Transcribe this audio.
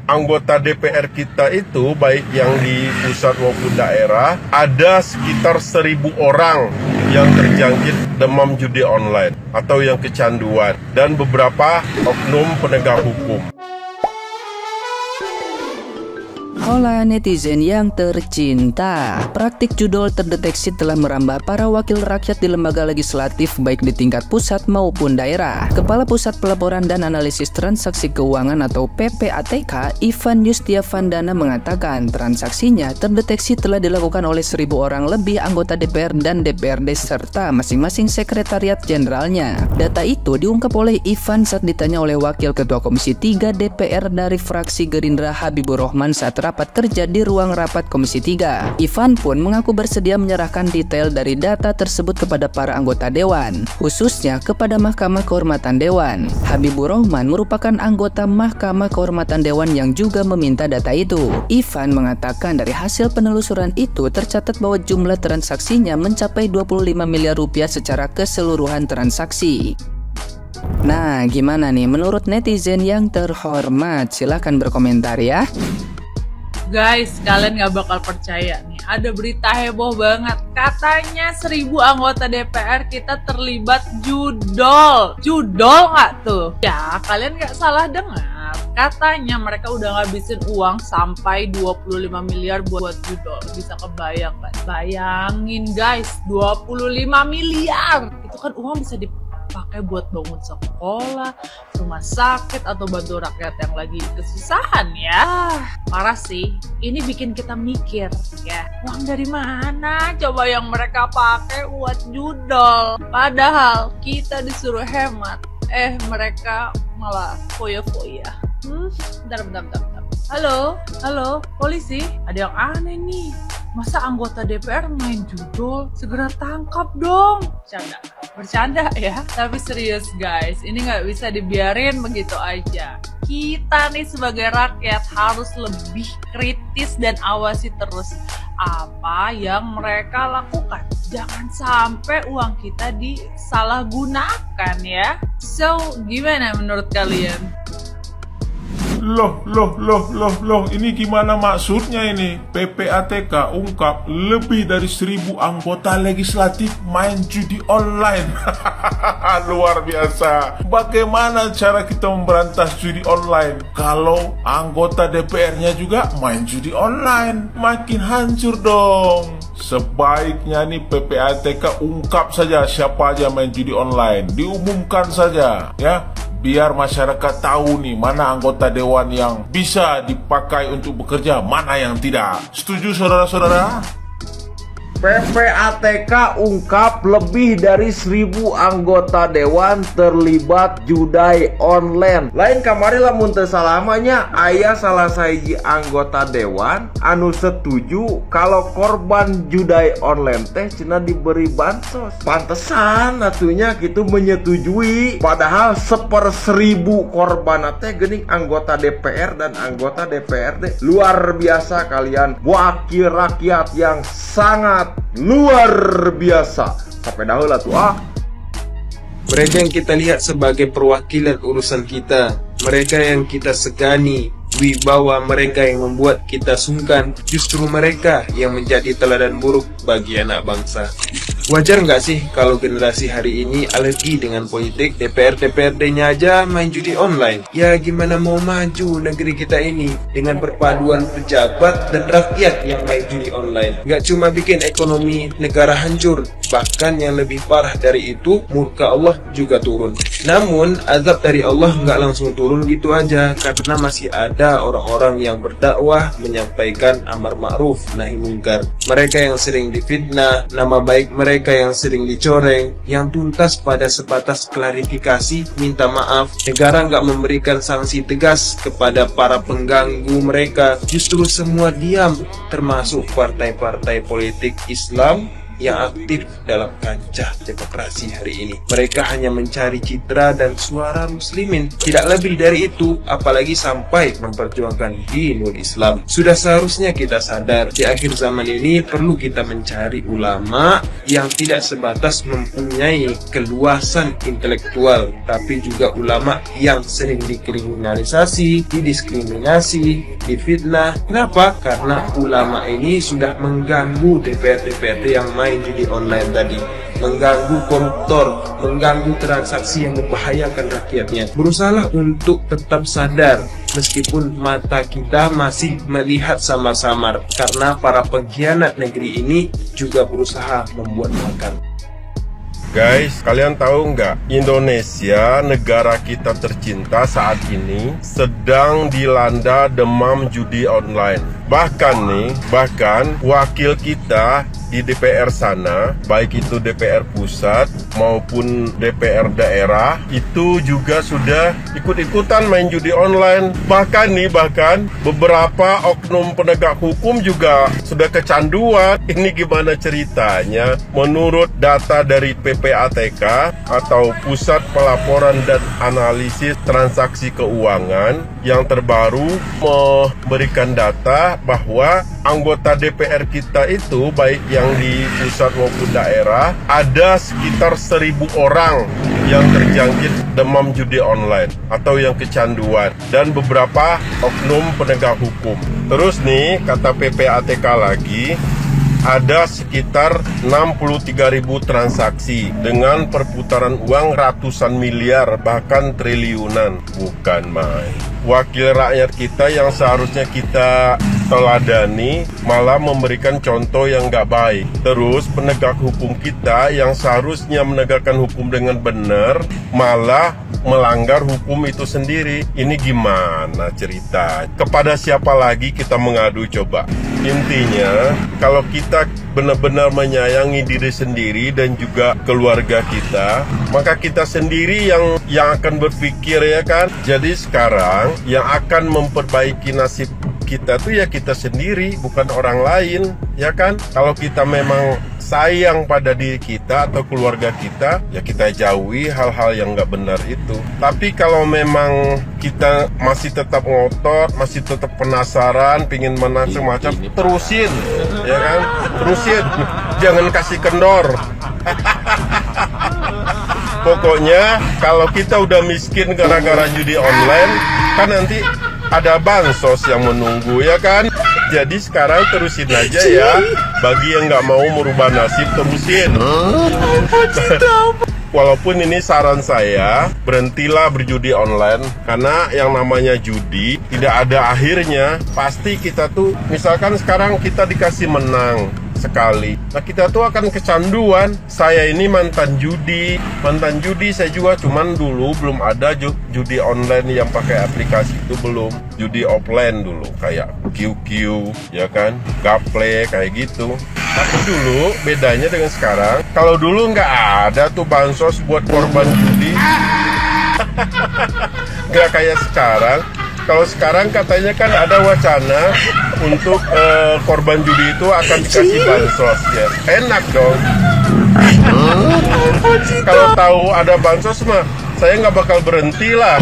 anggota DPR kita itu, baik yang di pusat maupun daerah, ada sekitar 1.000 orang yang terjangkit demam judi online atau yang kecanduan, dan beberapa oknum penegak hukum. Hola netizen yang tercinta, praktik judol terdeteksi telah merambah para wakil rakyat di lembaga legislatif baik di tingkat pusat maupun daerah. Kepala Pusat Pelaporan dan Analisis Transaksi Keuangan atau PPATK, Ivan Yustiavandana mengatakan transaksinya terdeteksi telah dilakukan oleh 1.000 orang lebih anggota DPR dan DPRD serta masing-masing sekretariat jenderalnya. Data itu diungkap oleh Ivan saat ditanya oleh Wakil Ketua Komisi 3 DPR dari fraksi Gerindra Habibur Rahman saat rapat kerja di ruang rapat Komisi 3. Ivan pun mengaku bersedia menyerahkan detail dari data tersebut kepada para anggota Dewan, khususnya kepada Mahkamah Kehormatan Dewan. Habibur Rahman merupakan anggota Mahkamah Kehormatan Dewan yang juga meminta data itu. Ivan mengatakan dari hasil penelusuran itu tercatat bahwa jumlah transaksinya mencapai 25 miliar rupiah secara keseluruhan transaksi. Nah, gimana nih menurut netizen yang terhormat? Silahkan berkomentar ya. Guys, kalian gak bakal percaya nih, ada berita heboh banget. Katanya 1.000 anggota DPR kita terlibat judol. Judol gak tuh? Ya, kalian gak salah dengar. Katanya mereka udah ngabisin uang sampai 25 miliar buat judol. Bisa kebayang kan? Bayangin guys, 25 miliar. Itu kan uang bisa dipakai buat bangun sekolah, rumah sakit, atau bantu rakyat yang lagi kesusahan ya. Parah sih, ini bikin kita mikir ya, uang dari mana coba yang mereka pakai buat judol? Padahal kita disuruh hemat, mereka malah foya-foya. Bentar. Halo, polisi, ada yang aneh nih. Masa anggota DPR main judol? Segera tangkap dong. Bercanda ya. Tapi serius guys, ini nggak bisa dibiarin begitu aja. Kita nih sebagai rakyat harus lebih kritis dan awasi terus apa yang mereka lakukan. Jangan sampai uang kita disalahgunakan ya. So, gimana menurut kalian? Loh, ini gimana maksudnya ini? PPATK ungkap lebih dari 1.000 anggota legislatif main judi online. Luar biasa. Bagaimana cara kita memberantas judi online kalau anggota DPR-nya juga main judi online? Makin hancur dong. Sebaiknya nih PPATK ungkap saja siapa aja main judi online. Diumumkan saja ya, biar masyarakat tahu nih mana anggota dewan yang bisa dipakai untuk bekerja, mana yang tidak. Setuju saudara-saudara? PPATK ungkap lebih dari 1.000 anggota dewan terlibat judai online. Lain kamari lamun teu salamanya aya salah saiji anggota dewan anu setuju kalau korban judai online teh cenah diberi bansos. Pantesan atunya gitu menyetujui, padahal 1/1000 korban teh geuning anggota DPR dan anggota DPRD. Luar biasa kalian, wakil rakyat yang sangat luar biasa. Sampai dahulu lah tuh Mereka yang kita lihat sebagai perwakilan urusan kita, mereka yang kita segani, wibawa mereka yang membuat kita sungkan, justru mereka yang menjadi teladan buruk bagi anak bangsa. Wajar nggak sih kalau generasi hari ini alergi dengan politik? DPR-DPRD-nya aja main judi online. Ya gimana mau maju negeri kita ini dengan perpaduan pejabat dan rakyat yang main judi online? Nggak cuma bikin ekonomi negara hancur, bahkan yang lebih parah dari itu, murka Allah juga turun. Namun azab dari Allah nggak langsung turun gitu aja, karena masih ada orang-orang yang berdakwah menyampaikan amar ma'ruf nahi mungkar. Mereka yang sering difitnah, nama baik mereka yang sering dicoreng, yang tuntas pada sebatas klarifikasi, minta maaf. Negara nggak memberikan sanksi tegas kepada para pengganggu mereka, justru semua diam, termasuk partai-partai politik Islam yang aktif dalam kancah demokrasi hari ini. Mereka hanya mencari citra dan suara muslimin, tidak lebih dari itu, apalagi sampai memperjuangkan dinul Islam. Sudah seharusnya kita sadar, di akhir zaman ini perlu kita mencari ulama yang tidak sebatas mempunyai keluasan intelektual, tapi juga ulama yang sering dikriminalisasi, didiskriminasi, difitnah. Kenapa? Karena ulama ini sudah mengganggu DPR-DPRD yang main judi online tadi, mengganggu koruptor, mengganggu transaksi yang membahayakan rakyatnya. Berusahalah untuk tetap sadar meskipun mata kita masih melihat samar-samar, karena para pengkhianat negeri ini juga berusaha membuat makar. Guys, kalian tahu nggak? Indonesia, negara kita tercinta saat ini sedang dilanda demam judi online. Bahkan wakil kita di DPR sana, baik itu DPR pusat maupun DPR daerah, itu juga sudah ikut-ikutan main judi online. Bahkan beberapa oknum penegak hukum juga sudah kecanduan. Ini gimana ceritanya? Menurut data dari PPATK atau Pusat Pelaporan dan Analisis Transaksi Keuangan yang terbaru memberikan data bahwa anggota DPR kita itu, baik yang di pusat maupun daerah, ada sekitar 1.000 orang yang terjangkit demam judi online atau yang kecanduan, dan beberapa oknum penegak hukum. Terus nih, kata PPATK lagi, ada sekitar 63.000 transaksi dengan perputaran uang ratusan miliar, bahkan triliunan. Bukan main. Wakil rakyat kita yang seharusnya kita teladani malah memberikan contoh yang gak baik. Terus penegak hukum kita yang seharusnya menegakkan hukum dengan benar malah melanggar hukum itu sendiri. Ini gimana cerita? Kepada siapa lagi kita mengadu coba? Intinya, kalau kita benar-benar menyayangi diri sendiri dan juga keluarga kita, maka kita sendiri yang akan berpikir, ya kan? Jadi sekarang yang akan memperbaiki nasib kita tuh ya kita sendiri, bukan orang lain, ya kan? Kalau kita memang sayang pada diri kita atau keluarga kita, ya kita jauhi hal-hal yang nggak benar itu. Tapi kalau memang kita masih tetap ngotot, masih tetap penasaran, pingin menang semacam, terusin, ya kan? Terusin, jangan kasih kendor. Pokoknya kalau kita udah miskin gara-gara judi online, kan nanti ada bansos yang menunggu, ya kan? Jadi sekarang terusin aja ya. Bagi yang nggak mau merubah nasib, terusin. Walaupun ini saran saya, berhentilah berjudi online. Karena yang namanya judi tidak ada akhirnya. Pasti kita tuh, misalkan sekarang kita dikasih menang sekali, nah kita tuh akan kecanduan. Saya ini mantan judi saya juga, cuman dulu belum ada judi online yang pakai aplikasi, itu belum. Judi offline dulu kayak QQ, ya kan, Gaple kayak gitu. Tapi dulu bedanya dengan sekarang, kalau dulu nggak ada tuh bansos buat korban judi. Nggak kayak sekarang. Kalau sekarang katanya kan ada wacana untuk korban judi itu akan dikasih bansos, ya. Enak dong. Kalau tahu ada bansos mah, saya nggak bakal berhenti lah.